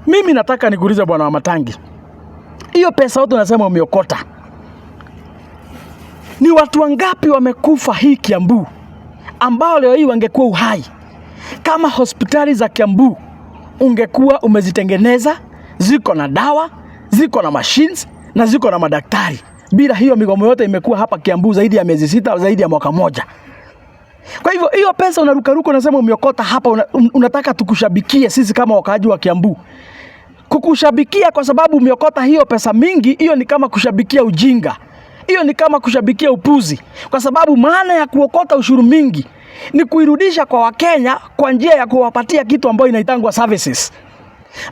Mimi nataka nikuulize bwana Wamatangi, hiyo pesa yote unasema umeokota, ni watu wangapi wamekufa hii Kiambu ambao leo hii wangekuwa uhai kama hospitali za Kiambu ungekuwa umezitengeneza, ziko na dawa, ziko na machines na ziko na madaktari? Bila hiyo migomo yote imekuwa hapa Kiambu zaidi ya miezi 6 zaidi ya mwaka moja. Kwa hivyo hiyo pesa unarukaruka unasema umeokota hapa, unataka tukushabikie sisi kama wakaaji wa Kiambu. Kukushabikia kwa sababu umeokota hiyo pesa mingi, hiyo ni kama kushabikia ujinga. Hiyo ni kama kushabikia upuzi, kwa sababu maana ya kuokota ushuru mingi ni kuirudisha kwa Wakenya kwa njia ya kuwapatia kitu ambayo inaitangwa services.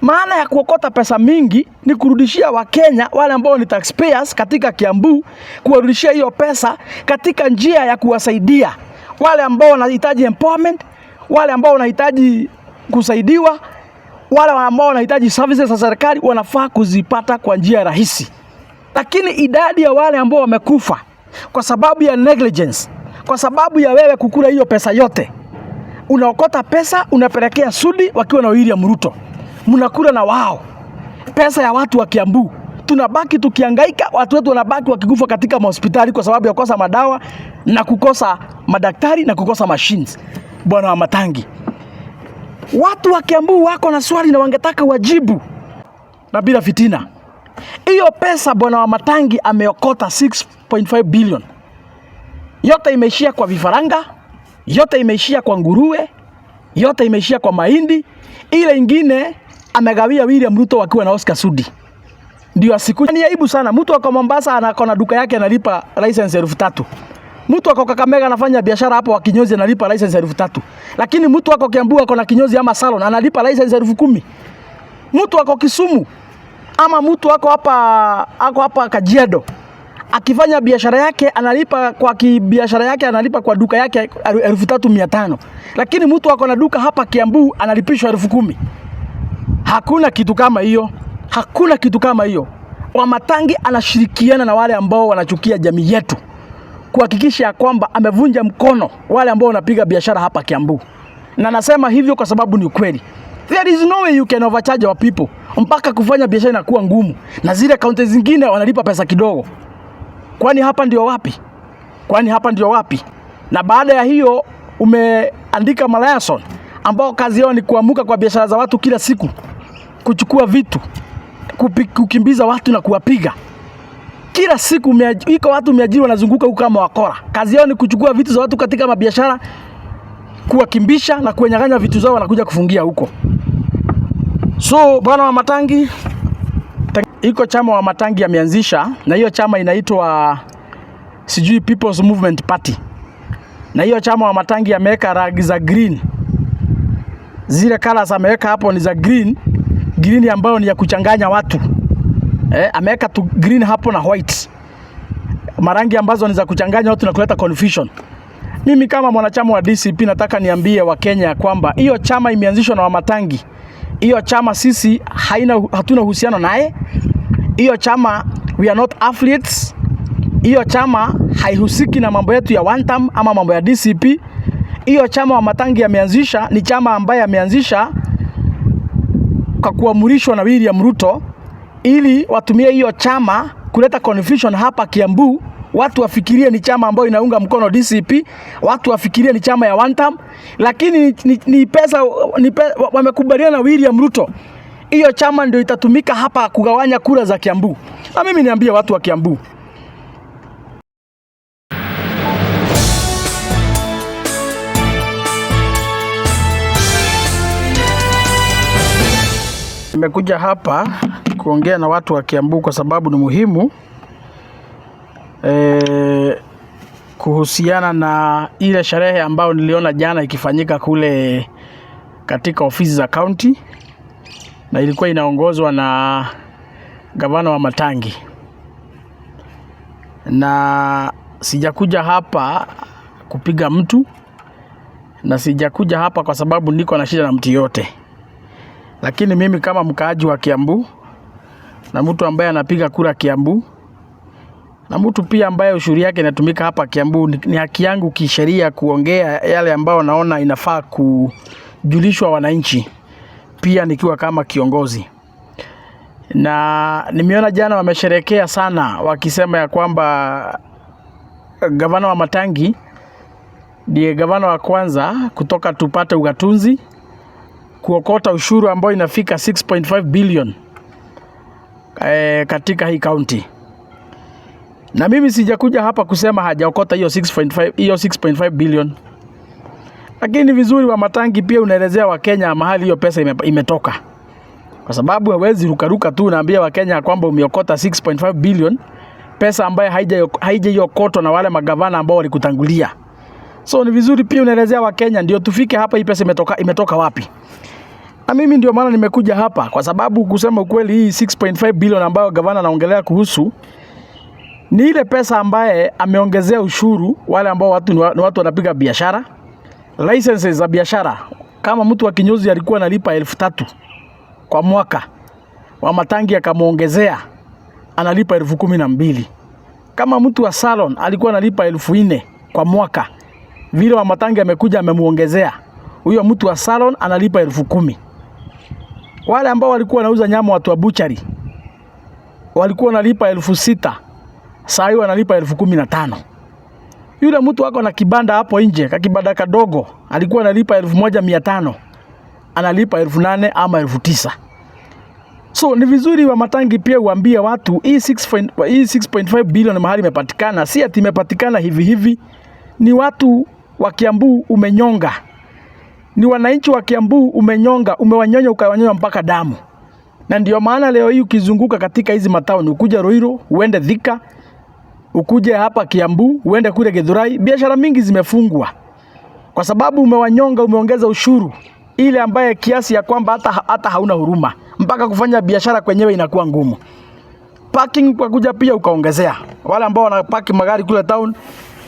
Maana ya kuokota pesa mingi ni kurudishia Wakenya wale ambao ni taxpayers katika Kiambu, kuwarudishia hiyo pesa katika njia ya kuwasaidia wale ambao wanahitaji empowerment, wale ambao wanahitaji kusaidiwa, wale ambao wanahitaji services za serikali wanafaa kuzipata kwa njia rahisi. Lakini idadi ya wale ambao wamekufa kwa sababu ya negligence, kwa sababu ya wewe kukula hiyo pesa yote, unaokota pesa unapelekea Sudi wakiwa na William Ruto, mnakula na wao pesa ya watu wa Kiambu. Tunabaki tukihangaika, watu wetu wanabaki wakikufa katika hospitali kwa sababu ya kukosa madawa na kukosa madaktari na kukosa machines. Bwana Wamatangi, watu wa Kiambu wako na swali na wangetaka wajibu na bila fitina. Hiyo pesa bwana Wamatangi ameokota 6.5 billion. Yote imeishia kwa vifaranga, yote imeishia kwa nguruwe, yote imeishia kwa mahindi. Ile ingine amegawia William Ruto wakiwa na Oscar Sudi. Ndio asikuja. Ni aibu sana. Mtu wako Mombasa anakona duka yake analipa license 3,000. Mtu wako Kakamega anafanya biashara hapo wa kinyozi analipa license 3,000. Lakini mtu wako Kiambu ako na kinyozi ama salon analipa license 10,000. Mtu wako Kisumu ama mtu wako hapa Kajiado akifanya biashara yake analipa kwa biashara yake analipa kwa duka yake 3,500. Lakini mtu wako na duka hapa Kiambu analipishwa 10,000. Hakuna kitu kama hiyo. Hakuna kitu kama hiyo. Wamatangi anashirikiana na wale ambao wanachukia jamii yetu kuhakikisha kwamba amevunja mkono wale ambao wanapiga biashara hapa Kiambu. Na nasema hivyo kwa sababu ni ukweli. There is no way you can overcharge our people. Mpaka kufanya biashara inakuwa ngumu. Na zile kaunti zingine wanalipa pesa kidogo. Kwani hapa ndio wapi? Kwani hapa ndio wapi? Na baada ya hiyo umeandika Malayason ambao kazi yao ni kuamuka kwa biashara za watu kila siku, kuchukua vitu, kukimbiza watu na kuwapiga. Kila siku iko watu umeajiri wanazunguka huko kama wakora. Kazi yao ni kuchukua vitu za watu katika mabiashara, kuwakimbisha na kunyang'anya vitu zao wanakuja kufungia huko. So bwana Wamatangi, iko chama Wamatangi ameanzisha, na hiyo chama inaitwa sijui People's Movement Party. Na hiyo chama Wamatangi ameweka rangi za green. Zile colors ameweka hapo ni za green ambayo ni ya kuchanganya watu. Ameweka tu green hapo na white. Marangi ambazo ni za kuchanganya watu na kuleta confusion. Mimi kama mwanachama wa DCP nataka niambie Wakenya kwamba hiyo chama imeanzishwa na Wamatangi. Hiyo chama sisi hatuna uhusiano naye. Hiyo chama we are not affiliates. Hiyo chama haihusiki na mambo yetu ya one term ama mambo ya DCP. Hiyo chama Wamatangi ameanzisha ni chama ambaye ameanzisha kwa kuamrishwa na William Ruto ili watumie hiyo chama kuleta confusion hapa Kiambu. Watu wafikirie ni chama ambayo inaunga mkono DCP, watu wafikirie ni chama ya one term, lakini ni pesa wamekubaliana na William Ruto. Hiyo chama ndio itatumika hapa kugawanya kura za Kiambu. Na mimi niambie watu wa Kiambu, nimekuja hapa kuongea na watu wa Kiambu kwa sababu ni muhimu kuhusiana na ile sherehe ambayo niliona jana ikifanyika kule katika ofisi za county, na ilikuwa inaongozwa na gavana Wamatangi. Na sijakuja hapa kupiga mtu, na sijakuja hapa kwa sababu niko na shida na mtu yote. Lakini mimi kama mkaaji wa Kiambu na mtu ambaye anapiga kura Kiambu na mtu pia ambaye ushuru yake inatumika hapa Kiambu, ni haki yangu kisheria kuongea yale ambao naona inafaa kujulishwa wananchi, pia nikiwa kama kiongozi. na nimeona jana wamesherekea sana wakisema ya kwamba gavana wa Matangi ndiye gavana wa kwanza kutoka tupate ugatuzi kuokota ushuru ambao inafika 6.5 billion katika hii county. Na mimi sijakuja hapa kusema hajaokota hiyo 6.5 billion. Lakini vizuri wa Matangi pia unaelezea Wakenya mahali hiyo pesa imetoka. Kwa sababu hawezi rukaruka tu unaambia Wakenya kwamba umeokota 6.5 billion, pesa ambayo haijaiokotwa na wale magavana ambao walikutangulia. So ni vizuri pia unaelezea Wakenya ndio tufike hapa hii pesa imetoka wapi. Na mimi ndio maana nimekuja hapa kwa sababu kusema ukweli hii 6.5 billion ambayo gavana anaongelea kuhusu ni ile pesa ambaye ameongezea ushuru wale ambao ni watu wanapiga biashara, licenses za biashara. Kama mtu wa kinyozi alikuwa analipa 3,000 kwa mwaka, wa Matangi akamuongezea analipa 12,000. Kama mtu wa salon alikuwa analipa 4,000 kwa mwaka, vile wa Matangi amekuja amemuongezea, huyo mtu wa salon analipa 10,000. Wale ambao walikuwa wanauza nyama, watu wa butchery, walikuwa wanalipa 6,000, sasa hiyo wanalipa 15,000. Yule mtu wako na kibanda hapo nje, kakibanda kadogo, alikuwa analipa 1,500, analipa 8,000 ama 9,000. So ni vizuri wa Matangi pia uambie watu hii 6.5 billion mahali imepatikana, si ati imepatikana hivi hivi. Ni watu wa Kiambu umenyonga. Ni wananchi wa Kiambu umenyonga, umewanyonya ukawanyonya mpaka damu. Na ndio maana leo hii ukizunguka katika hizi mataoni, ukuje Ruiru, uende Thika, ukuje hapa Kiambu, uende kule Githurai, biashara mingi zimefungwa. Kwa sababu umewanyonga, umeongeza ushuru ile ambaye kiasi ya kwamba hata hauna huruma. Mpaka kufanya biashara kwenyewe inakuwa ngumu. Parking kwa kuja pia ukaongezea. Wale ambao wanapaki magari kule town,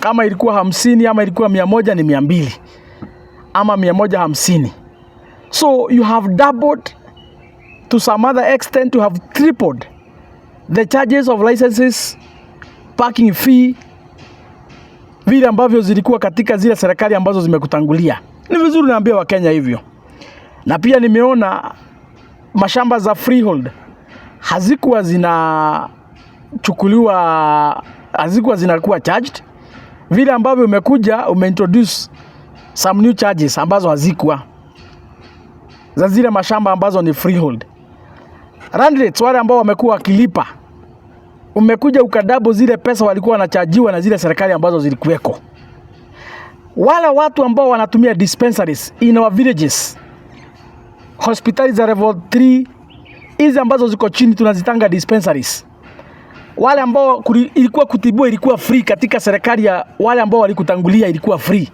kama ilikuwa 50 ama ilikuwa 100 ni 200 ama 150. So you have doubled, to some other extent you have tripled the charges of licenses, parking fee, vile ambavyo zilikuwa katika zile serikali ambazo zimekutangulia. Ni vizuri naambia Wakenya hivyo. Na pia nimeona mashamba za freehold hazikuwa zinakuwa charged, vile ambavyo umeintroduce some new charges ambazo hazikuwa za zile mashamba ambazo ni freehold. Land rates wale ambao wamekuwa wakilipa, umekuja ukadabo zile pesa walikuwa wanachajiwa na zile serikali ambazo zilikuweko. Wale watu ambao wanatumia dispensaries in our villages, hospitali za level 3, hizi ambazo ziko chini tunazitanga dispensaries. Wale ambao ilikuwa kutibua ilikuwa free katika serikali ya wale ambao walikutangulia ilikuwa free.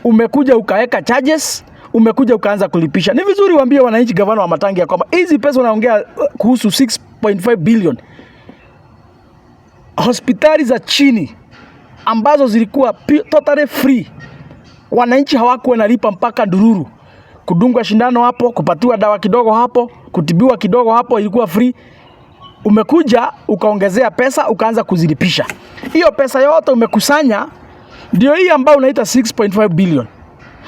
Umekuja ukaeka charges, umekuja ukaanza kulipisha. Ni vizuri waambie wananchi gavana wa Matangi ya kwamba hizi pesa unaongea kuhusu 6.5 billion. Hospitali za chini ambazo zilikuwa totally free, wananchi hawakuwa nalipa mpaka ndururu. Kudungwa shindano hapo, kupatiwa dawa kidogo hapo, kutibiwa kidogo hapo, ilikuwa free. Umekuja ukaongezea pesa ukaanza kuzilipisha. Hiyo pesa yote umekusanya ndio hii ambayo unaita 6.5 billion.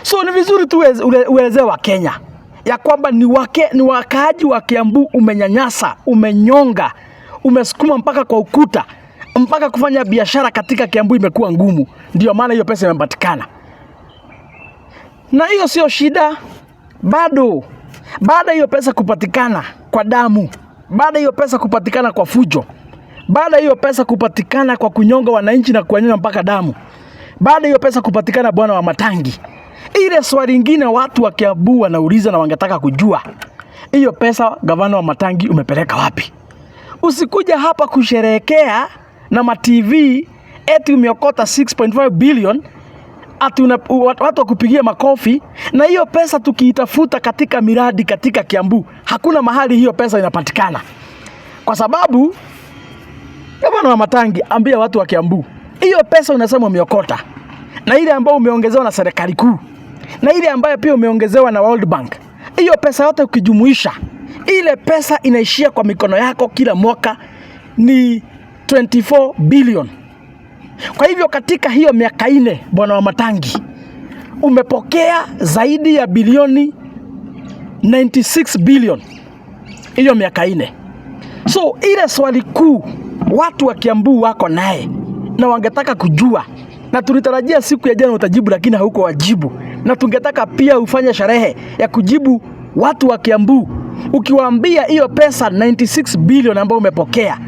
So ni vizuri tu uelezee wa Kenya ya kwamba ni wakaaji wa Kiambu umenyanyasa, umenyonga, umesukuma mpaka kwa ukuta, mpaka kufanya biashara katika Kiambu imekuwa ngumu. Ndio maana hiyo pesa imepatikana. Na hiyo sio shida. Baada hiyo pesa kupatikana kwa damu, baada hiyo pesa kupatikana kwa fujo, baada hiyo pesa kupatikana kwa kunyonga wananchi na kuwanyonya mpaka damu, baada hiyo pesa kupatikana bwana wa Matangi, ile swali lingine watu wa Kiambu wanauliza na wangetaka kujua, hiyo pesa gavana wa Matangi umepeleka wapi? Usikuja hapa kusherehekea na ma-TV eti umeokota 6.5 billion ati watu wakupigia makofi, na hiyo pesa tukiitafuta katika miradi katika Kiambu hakuna mahali hiyo pesa inapatikana. Kwa sababu gavana wa Matangi, ambia watu wa Kiambu, hiyo pesa unasema umeokota, na ile ambayo umeongezewa na serikali kuu, na ile ambayo pia umeongezewa na World Bank, hiyo pesa yote ukijumuisha, ile pesa inaishia kwa mikono yako kila mwaka ni 24 billion. Kwa hivyo katika hiyo miaka 4 bwana wa Matangi umepokea zaidi ya bilioni 96 billion hiyo miaka 4. So ile swali kuu watu wa Kiambu wako naye na wangetaka kujua, na tulitarajia siku ya jana utajibu, lakini hauko wajibu, na tungetaka pia ufanye sherehe ya kujibu watu wa Kiambu ukiwaambia hiyo pesa 96 bilioni ambayo umepokea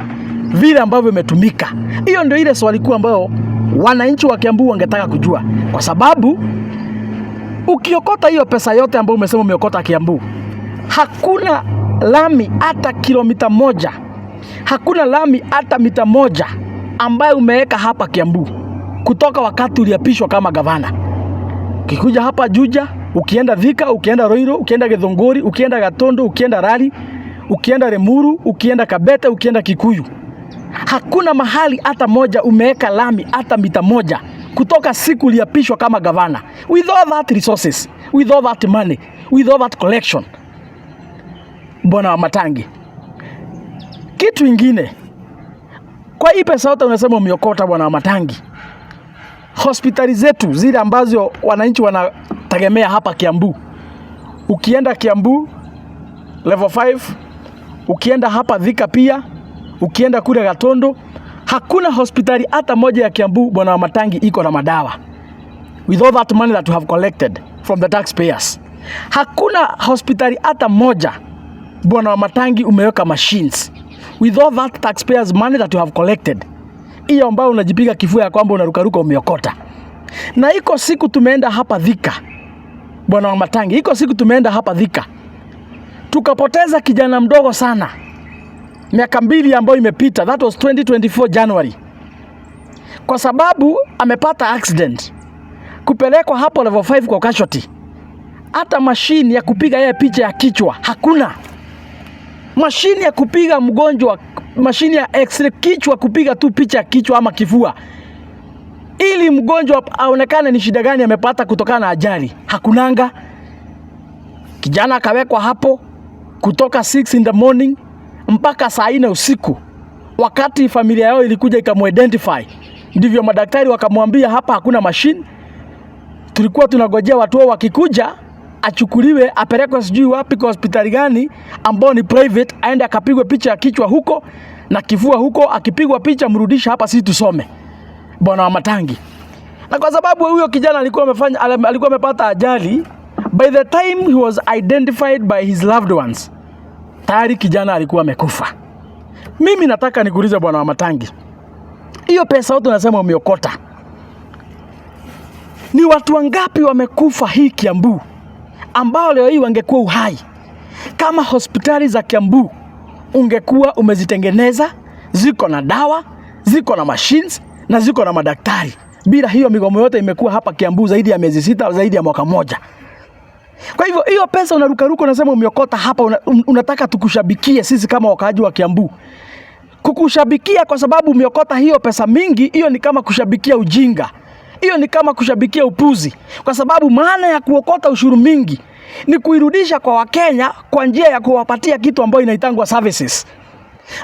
vile ambavyo imetumika. Hiyo ndio ile swali kuu ambayo wananchi wa Kiambu wangetaka kujua, kwa sababu ukiokota hiyo pesa yote ambayo umesema umeokota Kiambu, hakuna lami hata kilomita moja, hakuna lami hata mita moja ambayo umeweka hapa Kiambu kutoka wakati uliapishwa kama gavana. Ukikuja hapa Juja, ukienda Thika, ukienda Roiro, ukienda Githunguri, ukienda Gatondo, ukienda Rari, ukienda Remuru, ukienda Kabete, ukienda Kikuyu, hakuna mahali hata moja umeweka lami hata mita moja kutoka siku uliapishwa kama gavana. With all that resources, with all that money, with all that collection, Bwana Wamatangi. Kitu ingine, kwa hii pesa yote unasema umeokota, Bwana Wamatangi, hospitali zetu zile ambazo wananchi wanategemea hapa Kiambu, ukienda Kiambu level 5, ukienda hapa Thika pia, ukienda kule Gatondo, hakuna hospitali hata moja ya Kiambu, Bwana Wamatangi, iko na madawa. With all that money that you have collected from the taxpayers, hakuna hospitali hata moja, Bwana Wamatangi, umeweka machines. With all that taxpayers money that you have collected, hiyo ambayo unajipiga kifua ya kwamba unarukaruka umeokota. Na iko siku tumeenda hapa Thika, Bwana Wamatangi, iko siku tumeenda hapa Thika, tukapoteza kijana mdogo sana, miaka 2 ambayo imepita, that was 2024 January, kwa sababu amepata accident, kupelekwa hapo level 5 kwa casualty. Hata mashini ya kupiga yeye picha ya kichwa hakuna. Mashini ya kupiga mgonjwa, mashini ya x-ray kichwa, kupiga tu picha ya kichwa ama kifua ili mgonjwa aonekane ni shida gani amepata kutokana na ajali, hakunanga. Kijana akawekwa hapo kutoka 6 in the morning mpaka saa 4 usiku, wakati familia yao ilikuja ikamuidentify. Ndivyo madaktari wakamwambia hapa hakuna machine. Tulikuwa tunagojea watu wao wakikuja achukuliwe apelekwe sijui wapi kwa hospitali gani ambao ni private, aende akapigwe picha ya kichwa huko na kifua huko, akipigwa picha mrudisha hapa sisi tusome, Bwana Wamatangi. Na kwa sababu huyo kijana alikuwa amepata ajali, by the time he was identified by his loved ones, tayari kijana alikuwa amekufa. Mimi nataka nikuulize Bwana Wamatangi, hiyo pesa yote unasema umeokota, ni watu wangapi wamekufa hii Kiambu ambao leo hii wangekuwa uhai kama hospitali za Kiambu ungekuwa umezitengeneza, ziko na dawa, ziko na machines na ziko na madaktari? Bila hiyo migomo yote imekuwa hapa Kiambu zaidi ya miezi 6, zaidi ya mwaka mmoja. Kwa hivyo hiyo pesa unarukaruka unasema umeokota hapa, unataka tukushabikie sisi kama wakaaji wa Kiambu. Kukushabikia kwa sababu umeokota hiyo pesa mingi, hiyo ni kama kushabikia ujinga. Hiyo ni kama kushabikia upuzi, kwa sababu maana ya kuokota ushuru mingi ni kuirudisha kwa Wakenya kwa njia ya kuwapatia kitu ambayo inaitangwa services.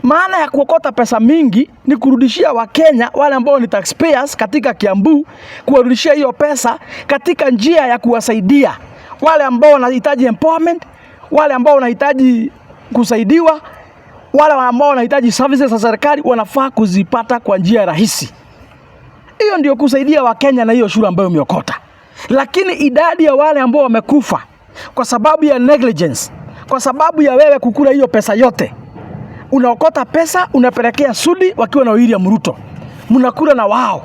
Maana ya kuokota pesa mingi ni kurudishia Wakenya wale ambao ni taxpayers katika Kiambu, kuwarudishia hiyo pesa katika njia ya kuwasaidia wale ambao wanahitaji empowerment, wale ambao wanahitaji kusaidiwa, wale ambao wanahitaji services za serikali wanafaa kuzipata kwa njia rahisi. Hiyo ndio kusaidia Wakenya na hiyo shule ambayo umeokota. Lakini idadi ya wale ambao wamekufa kwa sababu ya negligence, kwa sababu ya wewe kukula hiyo pesa yote, unaokota pesa unapelekea Sudi wakiwa na William Ruto, mnakula na wao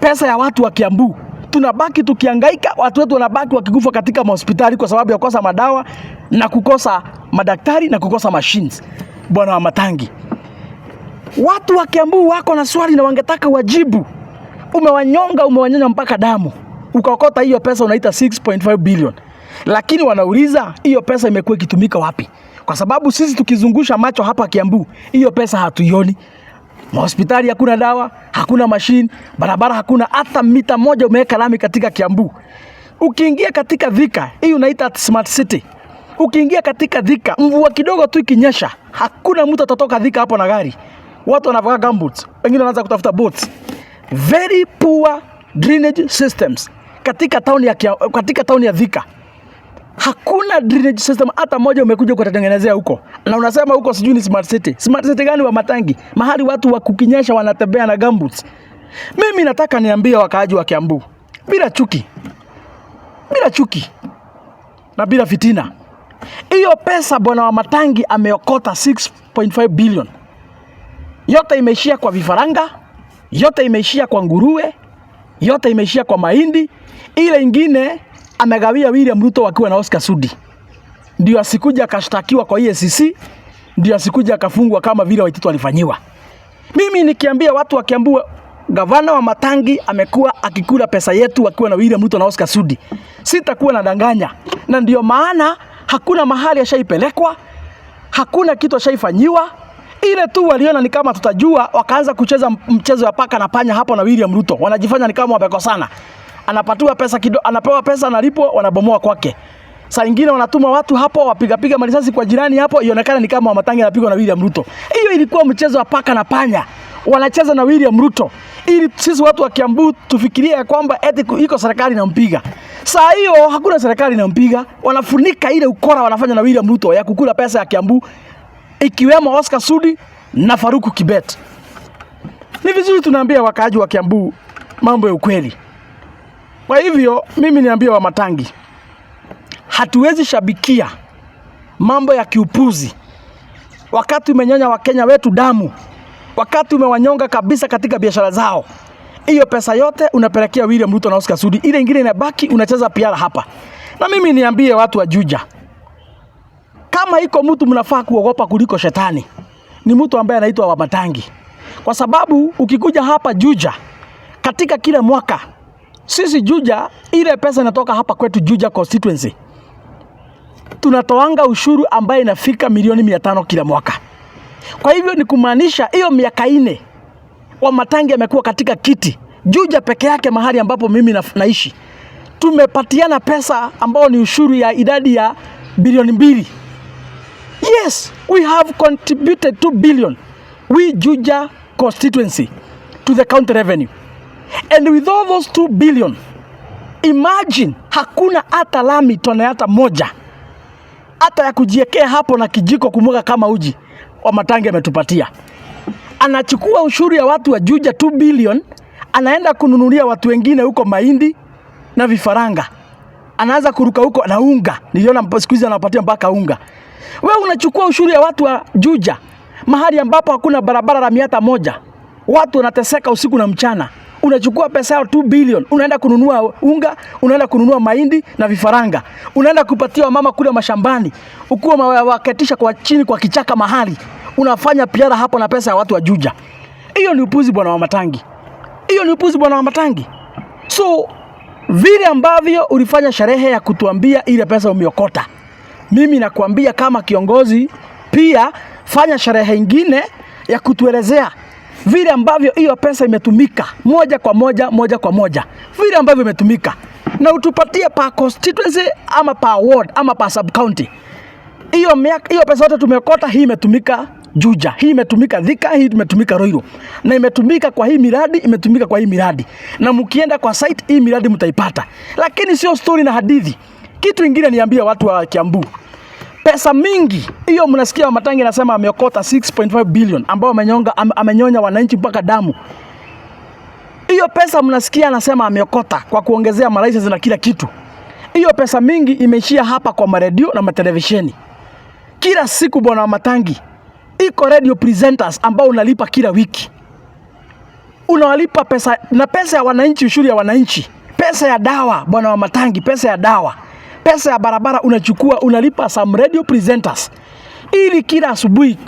pesa ya watu wa Kiambu. Tunabaki tukihangaika, watu wetu wanabaki wakikufa katika hospitali kwa sababu ya kukosa madawa na kukosa madaktari na kukosa machines. Bwana Wamatangi, watu wa Kiambu wako na swali na wangetaka wajibu. Umewanyonga mpaka damu, ukaokota hiyo pesa unaita 6.5 billion, lakini wanauliza hiyo pesa imekuwa ikitumika wapi? Kwa sababu sisi tukizungusha macho hapa Kiambu, hiyo pesa hatuioni. Hospitali hakuna dawa, hakuna machine, barabara hakuna, hata mita moja umeweka lami katika Kiambu. Ukiingia katika Thika, hii unaita smart city. Ukiingia katika Thika, mvua kidogo tu ikinyesha, hakuna mtu atatoka Thika hapo na gari. Watu wanavaa gumboots, wengine wanaanza kutafuta boats. Very poor drainage systems katika town ya Thika. Hakuna drainage system hata moja umekuja kutengenezea huko. Na unasema huko sijui ni smart city. Smart city gani Wamatangi? Mahali watu wa kukinyesha wanatembea na gumboots. Mimi nataka niambie wakaaji wa Kiambu, bila chuki na bila fitina, hiyo pesa bwana Wamatangi ameokota 6.5 billion. Yote imeishia kwa vifaranga, yote imeishia kwa nguruwe, yote imeishia kwa mahindi. Ile ingine amegawia William Ruto wakiwa na Oscar Sudi. Ndio asikuja akashtakiwa kwa EACC, ndio asikuja akafungwa kama vile Waititu alifanyiwa. Mimi nikiambia watu wa Kiambu, gavana Wamatangi amekuwa akikula pesa yetu wakiwa na William Ruto na Oscar Sudi. Sitakuwa nadanganya. Na ndio maana hakuna mahali ashaipelekwa, hakuna kitu ashaifanyiwa. Ile tu waliona ni kama tutajua, wakaanza kucheza mchezo wa paka na panya hapo na William Ruto. Wanajifanya ni kama wamekosana. Anapatiwa pesa kidogo, anapewa pesa, analipo, wanabomoa kwake. Saa nyingine wanatuma watu hapo wapiga marisasi kwa jirani hapo, ionekana ni kama Wamatangi anapigwa na William Ruto. Hiyo ilikuwa mchezo wa paka na panya. Wanacheza na William Ruto ili sisi watu wa Kiambu tufikirie kwamba eti iko serikali inampiga. Saa hiyo hakuna serikali inampiga. Wanafunika ile ukora wanafanya na William Ruto ya kukula pesa ya Kiambu, ikiwemo Oscar Sudi na Faruku Kibet. Ni vizuri tunaambia wakaaji wa Kiambu mambo ya ukweli. Kwa hivyo mimi niambia Wamatangi, hatuwezi shabikia mambo ya kiupuzi wakati umenyonya Wakenya wetu damu, wakati umewanyonga kabisa katika biashara zao. Hiyo pesa yote unapelekea William Ruto na Oscar Sudi, ile ingine inabaki unacheza piara hapa. Na mimi niambie watu wa Juja, kama iko mtu mnafaa kuogopa kuliko shetani, ni mtu ambaye anaitwa Wamatangi. Kwa sababu ukikuja hapa Juja, katika kila mwaka sisi Juja, ile pesa inatoka hapa kwetu Juja constituency, tunatoanga ushuru ambaye inafika milioni 500 kila mwaka. Kwa hivyo ni kumaanisha hiyo miaka 4 Wamatangi amekuwa katika kiti Juja peke yake, mahali ambapo mimi naishi, tumepatiana pesa ambao ni ushuru ya idadi ya bilioni 2. Yes, we have contributed 2 billion, we Juja constituency, to the county revenue. And with all those 2 billion, imagine hakuna hata lami tone hata moja, hata ya kujiekea hapo na kijiko kumwaga kama uji, Wamatangi ametupatia. Anachukua ushuru ya watu wa Juja 2 billion, anaenda kununulia watu wengine huko mahindi na vifaranga. Anaanza kuruka huko na unga. Niliona siku hizi anapatia mpaka unga. Wewe unachukua ushuru ya watu wa Juja, mahali ambapo hakuna barabara la miata moja. Watu wanateseka usiku na mchana. Unachukua pesa yao 2 billion, unaenda kununua unga, unaenda kununua mahindi na vifaranga. Unaenda kupatia wamama kule mashambani. Ukuwa waketisha kwa chini kwa kichaka mahali. Unafanya piara hapo na pesa ya watu wa Juja. Hiyo ni upuzi bwana Wamatangi. Hiyo ni upuzi bwana Wamatangi. So vile ambavyo ulifanya sherehe ya kutuambia ile pesa umeokota, mimi nakuambia kama kiongozi pia fanya sherehe nyingine ya kutuelezea vile ambavyo hiyo pesa imetumika moja kwa moja, vile ambavyo imetumika, na utupatie pa constituency ama pa ward ama pa sub county. Hiyo pesa yote tumeokota, hii imetumika Juja, hii imetumika Thika, hii imetumika Ruiru, na imetumika kwa hii miradi, imetumika kwa hii miradi, na mkienda kwa site hii miradi mtaipata. Lakini sio story na hadithi. Kitu kingine niambia watu wa Kiambu, pesa mingi hiyo mnasikia Wamatangi anasema ameokota 6.5 billion ambao amenyonya wananchi mpaka damu. Hiyo pesa mnasikia anasema ameokota kwa kuongezea marais na kila kitu. Hiyo pesa mingi imeishia hapa kwa maredio na matelevisheni. Kila siku bwana Wamatangi, iko radio presenters ambao unalipa kila wiki. Unawalipa pesa, na pesa ya wananchi, ushuru ya wananchi, pesa ya dawa bwana Wamatangi, pesa ya dawa, pesa ya barabara unachukua, unalipa some radio presenters ili kila asubuhi,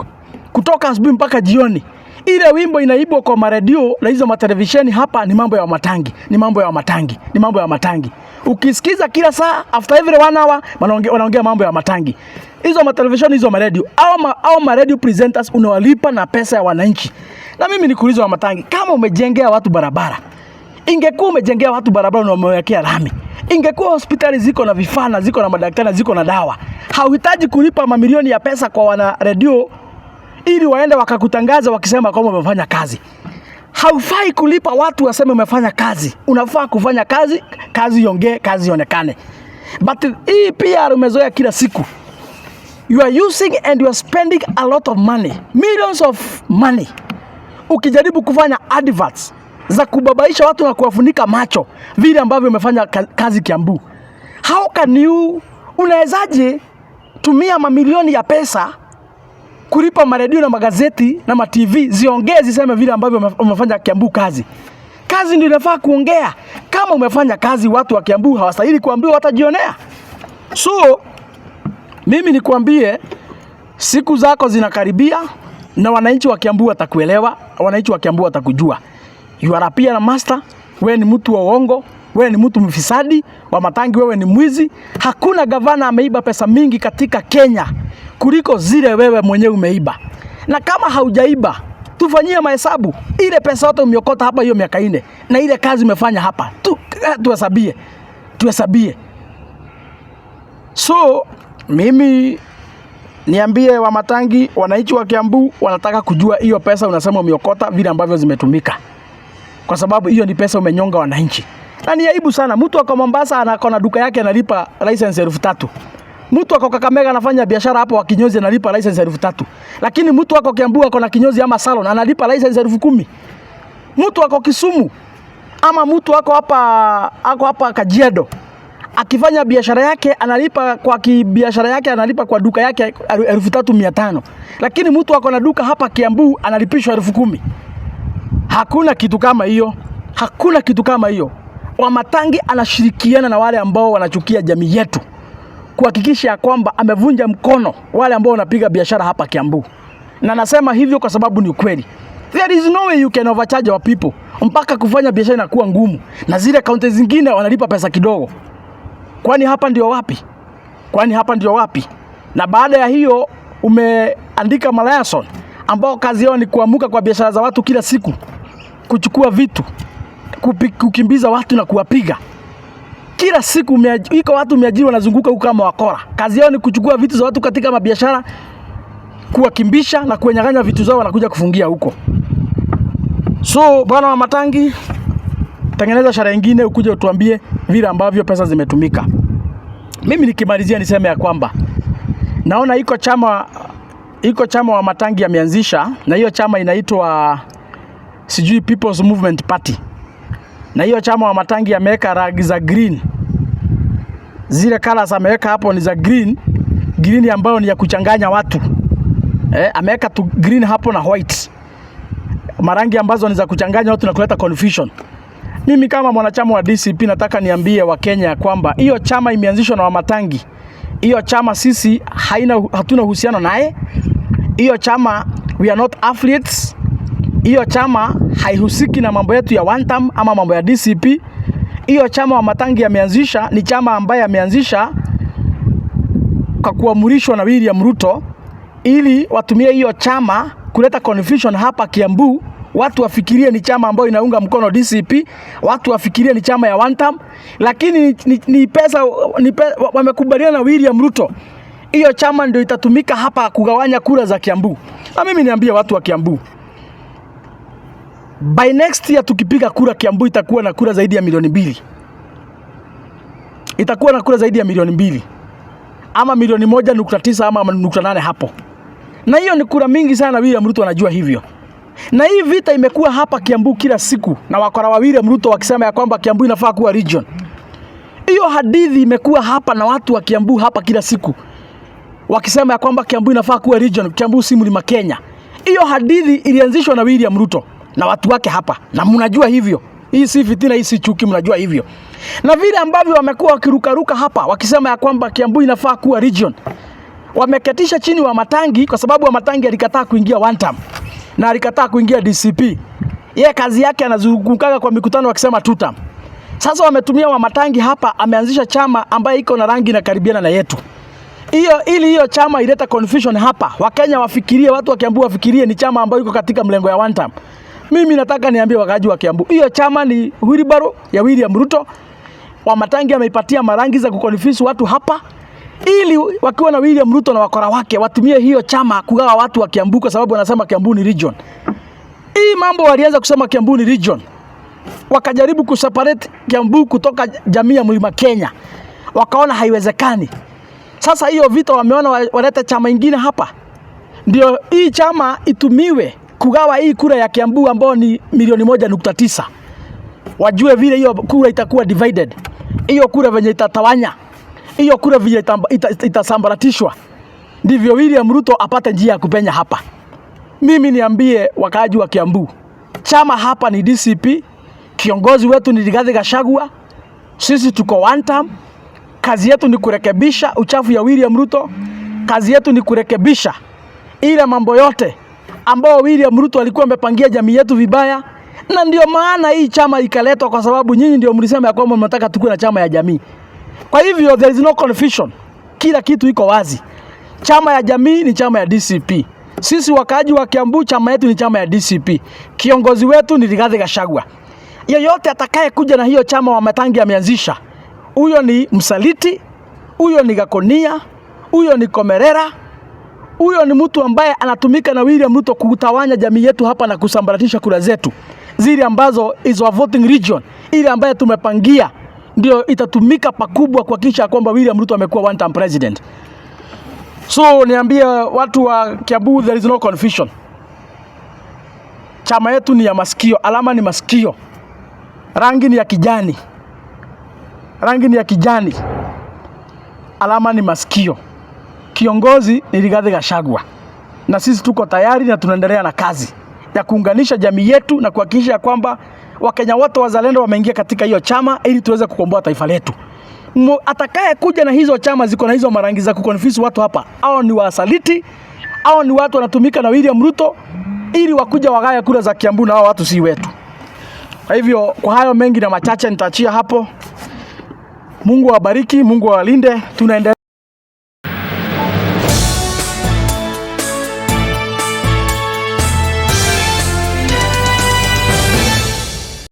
kutoka asubuhi mpaka jioni, ile wimbo inaibwa kwa maredio na hizo matelevisheni hapa ni mambo ya Wamatangi, ni mambo ya Wamatangi, ni mambo ya Wamatangi. Ukisikiza kila saa, after every 1 hour wanaongea mambo ya Wamatangi. Hizo matelevisheni, hizo maredio au maredio presenters unawalipa na pesa ya wananchi. Na mimi nikuuliza Wamatangi, kama umejengea watu barabara, ingekuwa umejengea watu barabara na umewekea lami, ingekuwa hospitali ziko na vifaa na ziko na madaktari na ziko na dawa, hauhitaji kulipa mamilioni ya pesa kwa wana radio ili waende wakakutangaza wakisema kama umefanya kazi. Haufai kulipa watu waseme umefanya kazi. Unafaa kufanya kazi, kazi iongee, kazi ionekane. But hii PR umezoea kila siku. You are using and you are spending a lot of money, millions of money. Ukijaribu kufanya adverts za kubabaisha watu na kuwafunika macho vile ambavyo umefanya kazi Kiambu. How can you, unawezaje tumia mamilioni ya pesa kulipa maredio na magazeti na ma-TV ziongee ziseme vile ambavyo umefanya Kiambu kazi? Kazi ndio inafaa kuongea. Kama umefanya kazi, watu wa Kiambu hawastahili kuambiwa, watajionea. So mimi nikuambie, siku zako zinakaribia na wananchi wa Kiambu watakuelewa, wananchi wa Kiambu watakujua. You are a PR master, wewe ni mtu wa uongo, wewe ni mtu mfisadi, Wamatangi wewe ni mwizi. Hakuna gavana ameiba pesa mingi katika Kenya kuliko zile wewe mwenyewe umeiba. Na kama haujaiba, tufanyie mahesabu. Ile pesa yote umeokota hapa hiyo miaka 4 na ile kazi umefanya hapa. Tuhesabie. So mimi niambie Wamatangi, wananchi wa Kiambu wanataka kujua hiyo pesa unasema umeokota vile ambavyo zimetumika. Kwa sababu hiyo ni pesa umenyonga wananchi. Na ni aibu sana. Mtu wako Mombasa anakona duka yake analipa license 3,000. Mtu wako Kakamega anafanya biashara hapo wa kinyozi analipa license 3,000. Lakini mtu wako Kiambu ako na kinyozi ama salon analipa license 10,000. Mtu wako Kisumu ama mtu wako hapa Kajiado akifanya biashara yake analipa kwa duka yake 3,500. Lakini mtu wako na duka hapa Kiambu analipishwa 10,000. Hakuna kitu kama hiyo. Wamatangi anashirikiana na wale ambao wanachukia jamii yetu kuhakikisha kwamba amevunja mkono wale ambao wanapiga biashara hapa Kiambu. Na nasema hivyo kwa sababu ni ukweli. There is no way you can overcharge our people. Mpaka kufanya biashara inakuwa ngumu. Na zile kaunti zingine wanalipa pesa kidogo. Kwani hapa ndio wapi? Na baada ya hiyo umeandika Malayason ambao kazi yao ni kuamuka kwa biashara za watu kila siku, kuchukua vitu, kukimbiza watu na kuwapiga. Kila siku iko watu umeajiri wanazunguka huko kama wakora. Kazi yao ni kuchukua vitu za watu katika mabiashara, kuwakimbisha na kunyang'anya vitu zao wanakuja kufungia huko. So bwana Wamatangi, tengeneza shara nyingine ukuje utuambie vile ambavyo pesa zimetumika. Mimi nikimalizia niseme ya kwamba naona iko chama Wamatangi ameanzisha, na hiyo chama inaitwa People's Movement Party. Na hiyo chama Wamatangi ameweka rangi za green. Zile colors ameweka hapo ni za green ambayo ni ya kuchanganya watu. Ameweka tu green hapo na white. Marangi ambazo ni za kuchanganya watu na kuleta confusion. Mimi kama mwanachama wa DCP nataka niambie Wakenya kwamba hiyo chama imeanzishwa na Wamatangi. Hiyo chama sisi hatuna uhusiano naye. Hiyo chama we are not affiliates. Hiyo chama haihusiki na mambo yetu ya one term ama mambo ya DCP. Hiyo chama Wamatangi ameanzisha ni chama ambaye ameanzisha kwa kuamrishwa na William Ruto ili watumie hiyo chama kuleta confusion hapa Kiambu. Watu wafikirie ni chama ambayo inaunga mkono DCP, watu wafikirie ni chama ya one term, lakini ni pesa wamekubaliana na William Ruto. Hiyo chama ndio itatumika hapa kugawanya kura za Kiambu. Na mimi niambie watu wa Kiambu, by next year tukipiga kura Kiambu itakuwa na kura zaidi ya milioni 2. Itakuwa na kura zaidi ya milioni 2. Ama milioni 1.9 ama 1.8 hapo. Na hiyo ni kura mingi sana, William Ruto anajua hivyo. Na hii vita imekuwa hapa Kiambu kila siku na wakora wa William Ruto wakisema ya kwamba Kiambu inafaa kuwa region. Hiyo hadithi imekuwa hapa na watu wa Kiambu hapa kila siku wakisema ya kwamba Kiambu inafaa kuwa region, Kiambu si mlima Kenya. Hiyo hadithi ilianzishwa na William Ruto na watu wake hapa, na mnajua hivyo. Hii si fitina, hii si chuki, mnajua hivyo. Na vile ambavyo wamekuwa wakirukaruka hapa wakisema ya kwamba Kiambu inafaa kuwa region, wameketisha chini Wamatangi kwa sababu Wamatangi alikataa kuingia one term na alikataa kuingia DCP. Yeye kazi yake anazungukaga kwa mikutano wakisema two term. Sasa wametumia Wamatangi hapa, ameanzisha chama ambaye iko na rangi na karibiana na yetu. Hiyo chama ileta confusion hapa. Wakenya wafikirie, watu wa Kiambu wafikirie ni chama ambayo iko katika mlengo ya one term. Mimi nataka niambie wakaji wa Kiambu, hiyo chama ni wheelbarrow ya William Ruto. Wamatangi ameipatia marangi za kuconfuse watu hapa ili wakiwa na William Ruto na wakora wake watumie hiyo chama kugawa watu wa Kiambu kwa sababu wanasema Kiambu ni region. Hii mambo walianza kusema Kiambu ni region, wakajaribu kuseparate Kiambu kutoka jamii ya mlima Kenya. wakaona haiwezekani. Sasa hiyo vita wameona walete chama ingine hapa, ndio hii chama itumiwe kugawa hii kura ya Kiambu ambao ni milioni 1.9. Wajue vile hiyo kura itakuwa divided, hiyo kura venye itatawanya, hiyo kura vile itasambaratishwa, ndivyo William Ruto apate njia ya kupenya hapa. Mimi niambie wakaaji wa Kiambu, chama hapa ni DCP, kiongozi wetu ni Rigathi Gachagua, sisi tuko one term. Kazi yetu ni kurekebisha uchafu ya William Ruto, kazi yetu ni kurekebisha ile mambo yote ambao William Ruto alikuwa amepangia jamii yetu vibaya, na ndio maana hii chama ikaletwa, kwa sababu nyinyi ndio mlisema ya kwamba mnataka tukue na chama ya jamii. Kwa hivyo there is no confusion, kila kitu iko wazi. Chama ya jamii ni chama ya DCP. Sisi wakaaji wa Kiambu, chama yetu ni chama ya DCP. Kiongozi wetu ni Rigathi Gachagua. Yeyote atakaye kuja na hiyo chama Wamatangi ameanzisha, huyo ni msaliti, huyo ni Gakonia, huyo ni Komerera, huyo ni mtu ambaye anatumika na William Ruto kutawanya jamii yetu hapa na kusambaratisha kura zetu zile ambazo is our voting region, ile ambayo tumepangia ndio itatumika pakubwa kuhakikisha kwamba William Ruto amekuwa one term president. So niambie watu wa Kiambu, there is no confusion. Chama yetu ni ya masikio, alama ni masikio, rangi ni ya kijani, rangi ni ya kijani, alama ni masikio. Kiongozi ni Rigathi Gachagua, na sisi tuko tayari na tunaendelea na kazi ya kuunganisha jamii yetu na kuhakikisha kwamba Wakenya wote wazalendo wameingia katika hiyo chama ili tuweze kukomboa taifa letu. Atakaye kuja na hizo chama ziko na hizo marangi za kuconfuse watu hapa, hao ni wasaliti, hao ni watu wanatumika na William Ruto ili wakuja wagaya kura za Kiambu, na hao watu si wetu. Kwa hivyo kwa hayo mengi na machache nitaachia hapo. Mungu awabariki, Mungu awalinde. Tunaendelea